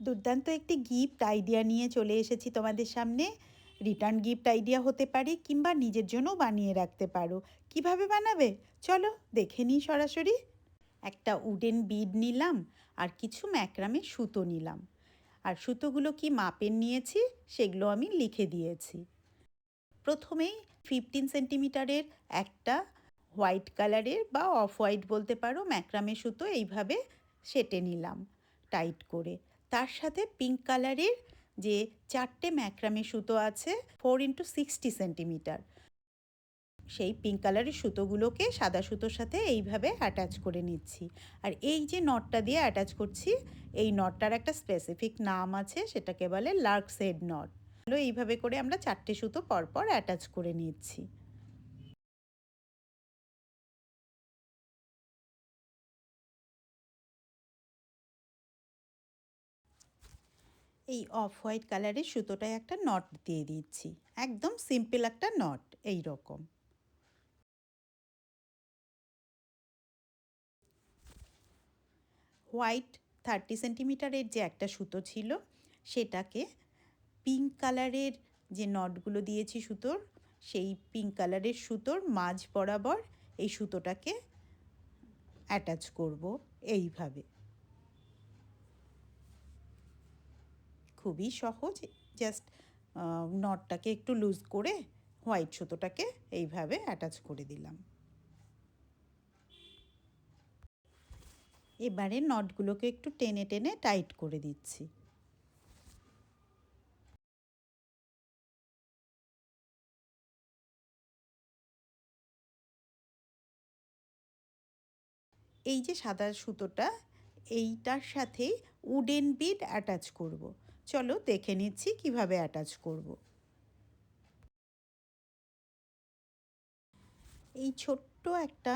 দুর্দান্ত একটি gift idea নিয়ে চলে এসেছি তোমাদের সামনে। রিটার্ন গিফট আইডিয়া হতে পারে কিংবা নিজের জন্য বানিয়ে রাখতে পারো। কিভাবে বানাবে চলো দেখে নিই সরাসরি। একটা উডেন বিড নিলাম আর কিছু ম্যাক্রামে সুতো নিলাম। আর সুতোগুলো কি মাপের নিয়েছি সেগুলো আমি লিখে দিয়েছি। প্রথমেই 15 সেন্টিমিটারের একটা হোয়াইট কালারের বা অফ হোয়াইট বলতে পারো ম্যাক্রামে সুতো এইভাবে সেটে নিলাম টাইট করে। তার সাথে পিঙ্ক কালারের যে 4টে ম্যাক্রামে সুতো আছে 4x60 সেন্টিমিটার, সেই পিঙ্ক কালারের সুতোগুলোকে সাদা সুতোর সাথে এইভাবে অ্যাটাচ করে নিচ্ছি। আর এই যে নটটা দিয়ে অ্যাটাচ করছি, এই নটটার একটা স্পেসিফিক নাম আছে, সেটাকে বলে লার্কস হেড নট। এইভাবে করে আমরা 4টে সুতো পরপর অ্যাটাচ করে নিচ্ছি। এই অফ হোয়াইট কালারের সুতোটায় একটা নট দিয়ে দিচ্ছি, একদম সিম্পল একটা নট এই রকম। হোয়াইট 30 সেন্টিমিটারের যে একটা সুতো ছিল সেটাকে পিঙ্ক কালারের যে নটগুলো দিয়েছি সুতোর, সেই পিঙ্ক কালারের সুতোর মাঝ বরাবর এই সুতোটাকে অ্যাটাচ করব এইভাবে। খুবই সহজ, জাস্ট নটটাকে একটু লুজ করে হোয়াইট সুতোটাকে এইভাবে অ্যাটাচ করে দিলাম। এবারে নটগুলোকে একটু টেনে টেনে টাইট করে দিচ্ছি। এই যে সাদা সুতোটা, এইটার সাথে উডেন বিড অ্যাটাচ করব। চলো দেখে নিচ্ছি কিভাবে অ্যাটাচ করব। এই ছোট্ট একটা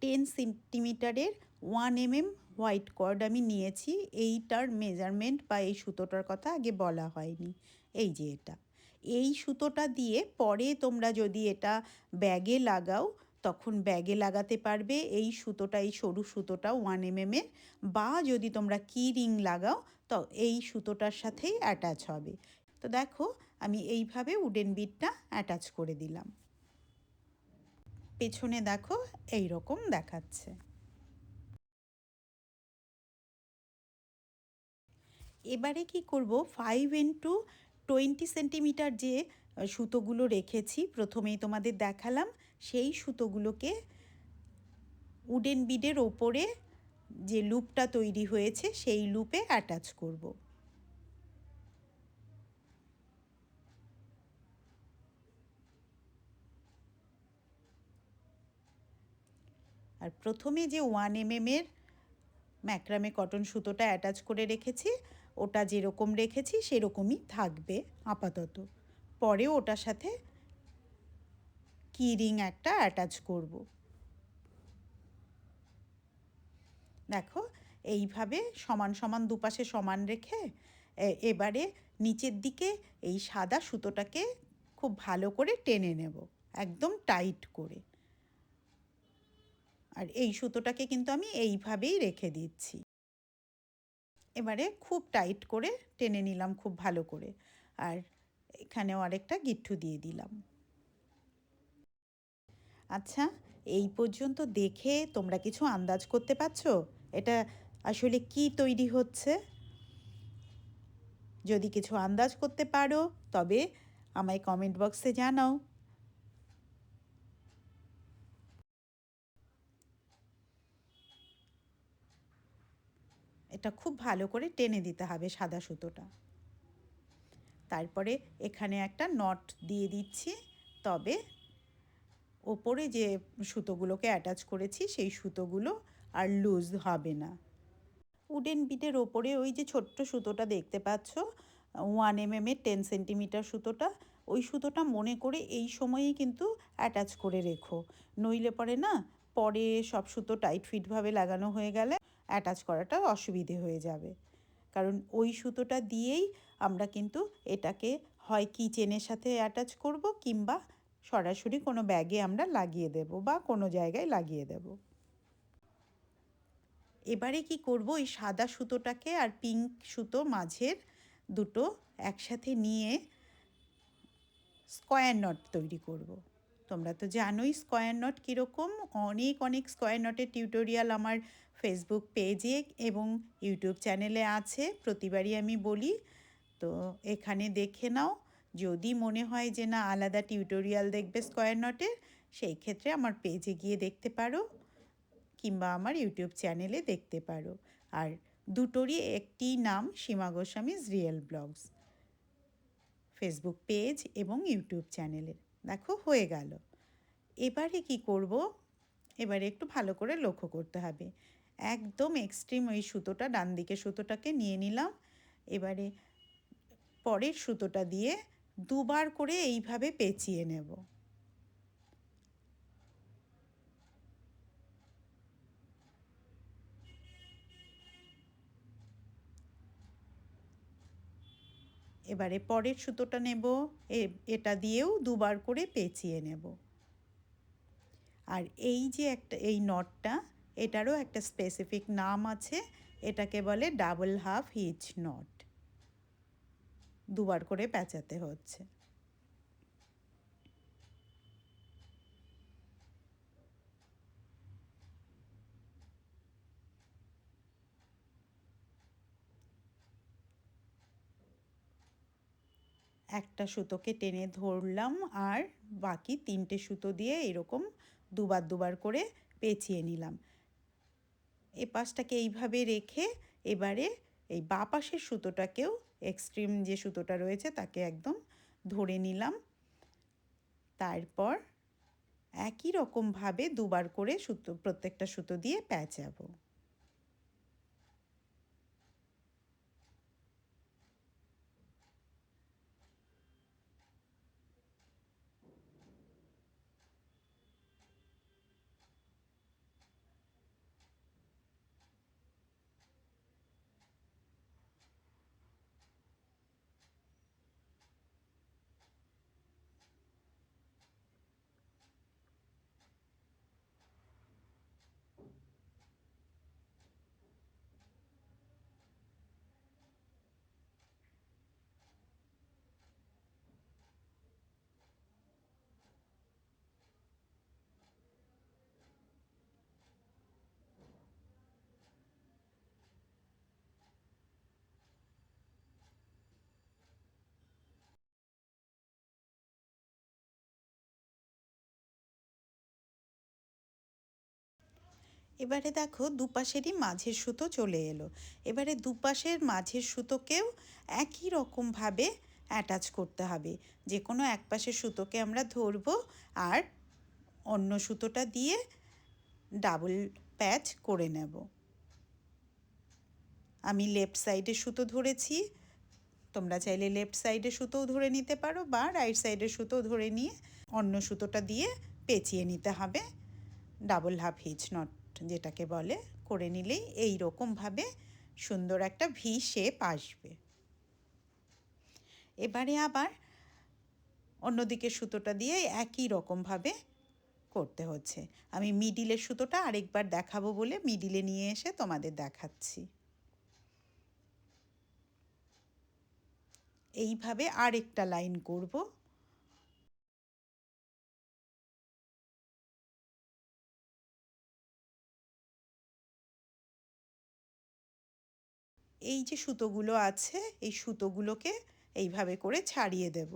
10 সেন্টিমিটারের 1 mm হোয়াইট কর্ড আমি নিয়েছি। এইটার মেজারমেন্ট বা এই সুতোটার কথা আগে বলা হয়নি। এই যে এটা, এই সুতোটা দিয়ে পরে তোমরা যদি এটা ব্যাগে লাগাও তখন ব্যাগে লাগাতে পারবে। এই সুতোটা, এই সরু সুতোটা 1 mm এর, বা যদি তোমরা কি রিং লাগাও তো এই সুতোটার সাথেই অ্যাটাচ হবে। তো দেখো আমি এইভাবে উডেন বিডটা অ্যাটাচ করে দিলাম। পেছনে দেখো এই রকম দেখাচ্ছে। এবারে কি করব, 5x20 সেন্টিমিটার যে সুতোগুলো রেখেছি প্রথমেই তোমাদের দেখালাম, সেই সুতোগুলোকে উডেন বিডের ওপরে যে লুপটা তৈরি হয়েছে সেই লুপে অ্যাটাচ করব। আর প্রথমে যে 1 mm এর ম্যাক্রামে কটন সুতোটা অ্যাটাচ করে রেখেছি, ওটা যেরকম রেখেছি সেরকমই থাকবে আপাতত। পরে ওটার সাথে কি রিং একটা অ্যাটাচ করব। দেখো এইভাবে সমান সমান দুপাশে সমান রেখে এবারে নিচের দিকে এই সাদা সুতোটাকে খুব ভালো করে টেনে নেব, একদম টাইট করে। আর এই সুতোটাকে কিন্তু আমি এইভাবেই রেখে দিচ্ছি। এবারে খুব টাইট করে টেনে নিলাম খুব ভালো করে। আর এখানেও আরেকটা গিট্টু দিয়ে দিলাম। আচ্ছা, এই পর্যন্ত দেখে তোমরা কিছু আন্দাজ করতে পারছো এটা আসলে কি তৈরি হচ্ছে? যদি কিছু আন্দাজ করতে পারো তবে আমায় কমেন্ট বক্সে জানাও। এটা খুব ভালো করে টেনে দিতে হবে সাদা সুতোটা। তারপরে এখানে একটা নট দিয়ে দিচ্ছি, তবে ওপরে যে সুতোগুলোকে অ্যাটাচ করেছি সেই সুতোগুলো আর লুজ হবে না। উডেন বিটের ওপরে ওই যে ছোট্ট সুতোটা দেখতে পাচ্ছ, 1 mm এর 10 সেন্টিমিটার সুতোটা, ওই সুতোটা মনে করে এই সময়েই কিন্তু অ্যাটাচ করে রেখো। নইলে পরে না, পরে সব সুতো টাইট ফিটভাবে লাগানো হয়ে গেলে অ্যাটাচ করাটা অসুবিধে হয়ে যাবে। কারণ ওই সুতোটা দিয়েই আমরা কিন্তু এটাকে হয় কি চেনের সাথে অ্যাটাচ করব কিংবা সরাসরি কোনো ব্যাগে আমরা লাগিয়ে দেব বা কোনো জায়গায় লাগিয়ে দেব। এবারে কি করব, এই সাদা সুতোটাকে আর পিঙ্ক সুতো মাঝের দুটো একসাথে নিয়ে স্কোয়ার নট তৈরি করব। তোমরা তো জানোই স্কোয়ার নট কীরকম। অনেক অনেক স্কোয়ার নটের টিউটোরিয়াল আমার ফেসবুক পেজে এবং ইউটিউব চ্যানেলে আছে, প্রতিবারই আমি বলি। তো এখানে দেখে নাও। যদি মনে হয় যে না আলাদা টিউটোরিয়াল দেখবে স্কোয়ার নটের, সেই ক্ষেত্রে আমার পেজে গিয়ে দেখতে পারো কিংবা আমার ইউটিউব চ্যানেলে দেখতে পারো। আর দুটোরই একটি নাম সীমা Goswami's real blogs, Facebook page এবং ইউটিউব চ্যানেলের। দেখো হয়ে গেল। এবারে কি করব, এবারে একটু ভালো করে লক্ষ্য করতে হবে। একদম এক্সট্রিম ওই সুতোটা, ডান দিকে সুতোটাকে নিয়ে নিলাম। এবারে পরের সুতোটা দিয়ে দুবার করে এইভাবে পেঁচিয়ে নেব। এবারে পরের সুতোটা নেব, এটা দিয়েও দুবার করে পেঁচিয়ে নেব। আর এই যে একটা এই নটটা, এটারও একটা স্পেসিফিক নাম আছে, এটাকে বলে ডাবল হাফ হিচ নট। দুবার করে পেঁচাতে হচ্ছে। একটা সুতোকে টেনে ধরলাম আর বাকি তিনটে সুতো দিয়ে এরকম দুবার দুবার করে পেঁচিয়ে নিলাম। এ পাশটাকে এইভাবে রেখে এবারে এই বাঁ পাশের সুতোটাকেও, এক্সট্রিম যে সুতোটা রয়েছে তাকে একদম ধরে নিলাম। তারপর একই রকমভাবে দুবার করে সুতো, প্রত্যেকটা সুতো দিয়ে পেঁচাবো। এবারে দেখো দুপাশেরই মাঝের সুতো চলে এলো। এবারে দুপাশের মাঝের সুতোকেও একই রকমভাবে অ্যাটাচ করতে হবে। যে কোনো এক পাশের সুতোকে আমরা ধরবো আর অন্য সুতোটা দিয়ে ডাবল প্যাচ করে নেব। আমি লেফট সাইডের সুতো ধরেছি, তোমরা চাইলে লেফট সাইডের সুতোও ধরে নিতে পারো বা রাইট সাইডের সুতোও ধরে নিয়ে অন্য সুতোটা দিয়ে পেঁচিয়ে নিতে হবে। ডাবল হাফ হিচ নট যেটাকে বলে, করে নিলেই এই রকমভাবে সুন্দর একটা ভি শেপ আসবে। এবারে আবার অন্যদিকে সুতোটা দিয়ে একই রকমভাবে করতে হচ্ছে। আমি মিডিলের সুতোটা আরেকবার দেখাবো বলে মিডিলে নিয়ে এসে তোমাদের দেখাচ্ছি। এইভাবে আরেকটা লাইন করব। এই যে সুতোগুলো আছে এই সুতোগুলোকে এইভাবে করে ছাড়িয়ে দেব।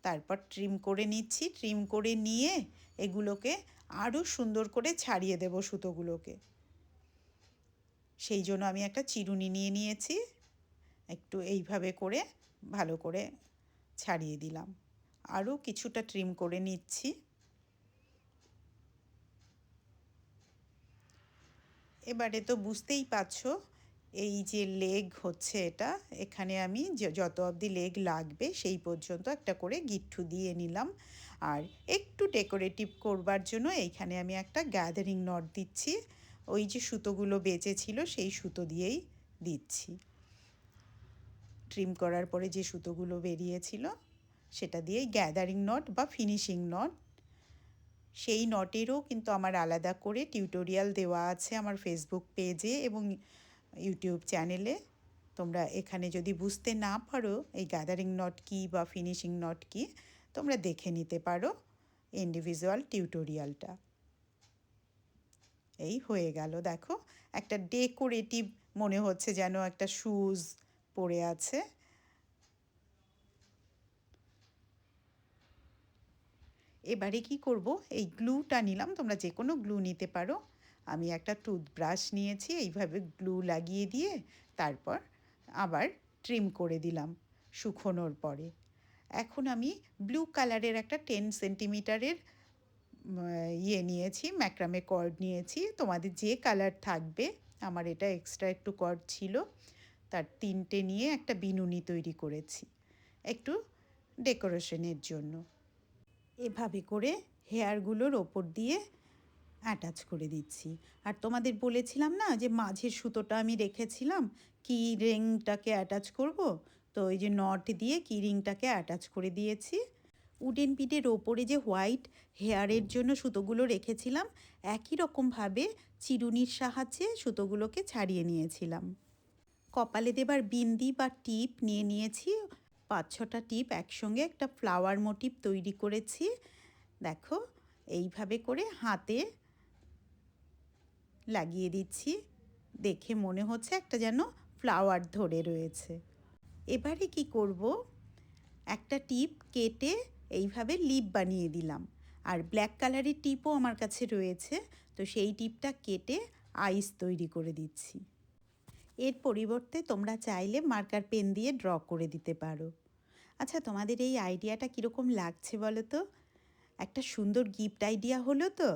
তারপর ট্রিম করে নিচ্ছি, ট্রিম করে নিয়ে এগুলোকে আরও সুন্দর করে ছাড়িয়ে দেব সুতোগুলোকে। সেই জন্য আমি একটা চিরুনি নিয়ে নিয়েছি, একটু এইভাবে করে ভালো করে ছাড়িয়ে দিলাম। আরও কিছুটা ট্রিম করে নিচ্ছি। এবারে তো বুঝতেই পারছো এই যে লেগ হচ্ছে এটা, এখানে আমি যত অবধি লেগ লাগবে সেই পর্যন্ত একটা করে গিট্টু দিয়ে নিলাম। আর একটু ডেকোরেটিভ করবার জন্য এইখানে আমি একটা গ্যাদারিং নট দিচ্ছি। ওই যে সুতোগুলো বেঁচে ছিল সেই সুতো দিয়েই দিচ্ছি। ট্রিম করার পরে যে সুতোগুলো বেরিয়েছিল সেটা দিয়েই গ্যাদারিং নট বা ফিনিশিং নট সেই নটেরও কিন্তু আমার আলাদা করে টিউটোরিয়াল দেওয়া আছে আমার ফেসবুক পেজে এবং ইউটিউব চ্যানেলে। তোমরা এখানে যদি বুঝতে না পারো এই গ্যাদারিং নট কী বা ফিনিশিং নট কী, তোমরা দেখে নিতে পারো ইন্ডিভিজুয়াল টিউটোরিয়ালটা। এই হয়ে গেল, দেখো একটা ডেকোরেটিভ মনে হচ্ছে, যেন একটা শুজ পরে আছে। এবারে কি করব, এই গ্লুটা নিলাম, তোমরা যে কোনো গ্লু নিতে পারো। আমি একটা টুথব্রাশ নিয়েছি, এইভাবে গ্লু লাগিয়ে দিয়ে তারপর আবার ট্রিম করে দিলাম শুকোনোর পরে। এখন আমি ব্লু কালারের একটা 10 সেন্টিমিটারের নিয়েছি, ম্যাক্রামে কর্ড নিয়েছি। তোমাদের যে কালার থাকবে, আমার এটা এক্সট্রা একটু কর্ড ছিল, তার 3টে নিয়ে একটা বিনুনি তৈরি করেছি একটু ডেকোরেশনের জন্য। এভাবে করে হেয়ারগুলোর ওপর দিয়ে অ্যাটাচ করে দিচ্ছি। আর তোমাদের বলেছিলাম না যে মাঝের সুতোটা আমি রেখেছিলাম কি রিংটাকে অ্যাটাচ করব, তো ওই যে নট দিয়ে কি রিংটাকে অ্যাটাচ করে দিয়েছি। উডেন বিডের ওপরে যে হোয়াইট হেয়ারের জন্য সুতোগুলো রেখেছিলাম, একই রকমভাবে চিরুনির সাহায্যে সুতোগুলোকে ছাড়িয়ে নিয়েছিলাম। কপালে দেবার বিন্দি বা টিপ নিয়ে নিয়েছি, 5-6টা টিপ একসঙ্গে একটা ফ্লাওয়ার মোটিভ তৈরি করেছি। দেখো এইভাবে করে হাতে লাগিয়ে দিচ্ছি, দেখে মনে হচ্ছে একটা যেন ফ্লাওয়ার ধরে রয়েছে। এবারে কি করব, একটা টিপ কেটে এইভাবে লিপ বানিয়ে দিলাম। আর ব্ল্যাক কালারের টিপও আমার কাছে রয়েছে, তো সেই টিপটা কেটে আইস তৈরি করে দিচ্ছি। এর পরিবর্তে তোমরা চাইলে মার্কার পেন দিয়ে ড্র করে দিতে পারো। আচ্ছা, তোমাদের এই আইডিয়াটা কীরকম লাগছে বলো তো? একটা সুন্দর গিফট আইডিয়া হলো তো?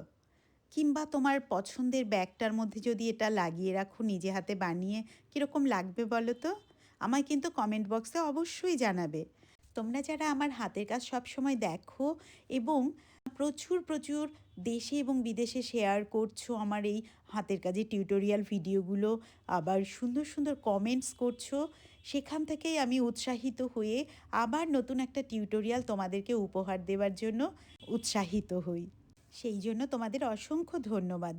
কিংবা তোমার পছন্দের ব্যাগটার মধ্যে যদি এটা লাগিয়ে রাখো নিজে হাতে বানিয়ে, কীরকম লাগবে বলো তো? আমায় কিন্তু কমেন্ট বক্সে অবশ্যই জানাবে। তোমরা যারা আমার হাতের কাজ সবসময় দেখো এবং প্রচুর প্রচুর দেশে এবং বিদেশে শেয়ার করছো আমার এই হাতের কাজের টিউটোরিয়াল ভিডিওগুলো, আবার সুন্দর সুন্দর কমেন্টস করছো, সেখান থেকেই আমি উৎসাহিত হয়ে আবার নতুন একটা টিউটোরিয়াল তোমাদেরকে উপহার দেওয়ার জন্য উৎসাহিত হই। সেই জন্য তোমাদের অসংখ্য ধন্যবাদ।